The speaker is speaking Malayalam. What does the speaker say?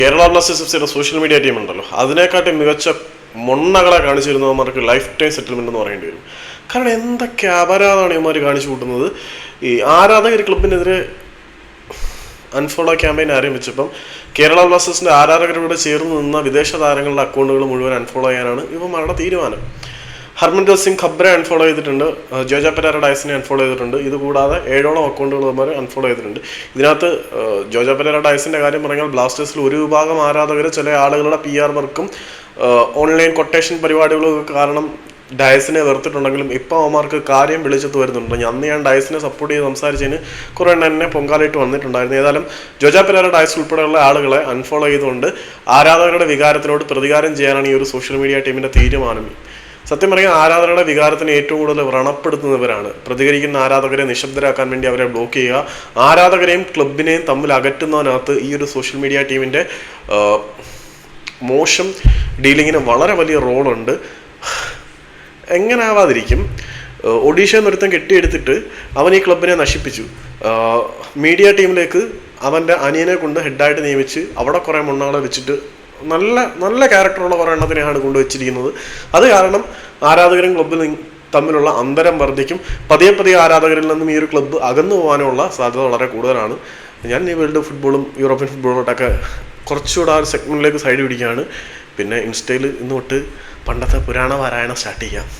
കേരള ബ്ലാസ്റ്റേഴ്സ് എഫ് സിയുടെ സോഷ്യൽ മീഡിയ ടീം ഉണ്ടല്ലോ, അതിനെക്കാട്ടി മികച്ച മൊണ്ണകളെ കാണിച്ചിരുന്നവന്മാർക്ക് ലൈഫ് ടൈം സെറ്റിൽമെന്റ് എന്ന് പറയേണ്ടി വരും. കാരണം എന്തൊക്കെ അപരാധമാണ് ഇവന്മാർ കാണിച്ചു കൂട്ടുന്നത്. ഈ ആരാധകർ ക്ലബിനെതിരെ അൺഫോളോ ക്യാമ്പയിൻ ആരംഭിച്ചപ്പം കേരള ബ്ലാസ്റ്റേഴ്സിന്റെ ആരാധകരോട് ചേർന്ന് നിന്ന വിദേശ താരങ്ങളുടെ അക്കൗണ്ടുകൾ മുഴുവൻ അൺഫോളോ ചെയ്യാനാണ് ഇവന്മാരുടെ തീരുമാനം. ഹർമൻപ്രീത് സിംഗ് ഖബ്രെ അൺഫോളോ ചെയ്തിട്ടുണ്ട്, ജോജ പെരേര ഡയസിനെ അൺഫോളോ ചെയ്തിട്ടുണ്ട്. ഇത് കൂടാതെ 7ഓളം അക്കൗണ്ടുകൾ ഇവന്മാർ അൺഫോളോ ചെയ്തിട്ടുണ്ട്. ഇതിനകത്ത് ജോജ പെരേര ഡയസിന്റെ കാര്യം പറഞ്ഞാൽ ബ്ലാസ്റ്റേഴ്സിൽ ഒരു വിഭാഗം ആരാധകർ ചില ആളുകളുടെ PR വർക്കും ഓൺലൈൻ കൊട്ടേഷൻ പരിപാടികളും കാരണം ഡയസിനെ വെറുത്തിട്ടുണ്ടെങ്കിലും ഇപ്പോൾ അവന്മാർക്ക് കാര്യം വിളിച്ചെത്ത് വരുന്നുണ്ട്. അന്ന് ഞാൻ ഡയസിനെ സപ്പോർട്ട് ചെയ്ത് സംസാരിച്ചതിന് കുറേ എന്നെ പൊങ്കാലായിട്ട് വന്നിട്ടുണ്ടായിരുന്നു. ഏതായാലും ജോജ പെരേര ഡയസ് ഉൾപ്പെടെയുള്ള ആളുകളെ അൺഫോളോ ചെയ്തുകൊണ്ട് ആരാധകരുടെ വികാരത്തിനോട് പ്രതികാരം ചെയ്യാനാണ് ഈ ഒരു സോഷ്യൽ മീഡിയ ടീമിന്റെ തീരുമാനം. സത്യം പറയാൻ ആരാധകരുടെ വികാരത്തിന് ഏറ്റവും കൂടുതൽ വ്രണപ്പെടുത്തുന്നവരാണ്. പ്രതികരിക്കുന്ന ആരാധകരെ നിശബ്ദരാക്കാൻ വേണ്ടി അവരെ ബ്ലോക്ക് ചെയ്യുക, ആരാധകരെയും ക്ലബിനെയും തമ്മിൽ അകറ്റുന്നതിനകത്ത് ഈ ഒരു സോഷ്യൽ മീഡിയ ടീമിന്റെ മോശം ഡീലിങ്ങിന് വളരെ വലിയ റോളുണ്ട്. എങ്ങനെ ആവാതിരിക്കും? ഒഡീഷ എന്നൊരുത്തൻ കെട്ടിയെടുത്തിട്ട് അവൻ ഈ ക്ലബിനെ നശിപ്പിച്ചു. മീഡിയ ടീമിലേക്ക് അവൻ്റെ അനിയനെ കൊണ്ട് ഹെഡായിട്ട് നിയമിച്ച് അവിടെ കുറേ മണ്ണാളെ വെച്ചിട്ട് നല്ല നല്ല ക്യാരക്ടറുള്ള കുറേ എണ്ണത്തിനെയാണ് കൊണ്ടുവച്ചിരിക്കുന്നത്. അത് കാരണം ആരാധകരും ക്ലബ്ബിൽ തമ്മിലുള്ള അന്തരം വർദ്ധിക്കും. പതിയെ പതിയെ ആരാധകരിൽ നിന്നും ഈ ഒരു ക്ലബ്ബ് അകന്നു പോകാനുള്ള സാധ്യത വളരെ കൂടുതലാണ്. ഞാൻ ഈ വേൾഡ് ഫുട്ബോളും യൂറോപ്യൻ ഫുട്ബോളോട്ടൊക്കെ കുറച്ചുകൂടെ ആ ഒരു സെഗ്മെന്റിലേക്ക് സൈഡ് പിടിക്കുകയാണ്. പിന്നെ ഇൻസ്റ്റയിൽ ഇന്ന് തൊട്ട് പണ്ടത്തെ പുരാണ പാരായണം സ്റ്റാർട്ട് ചെയ്യാം.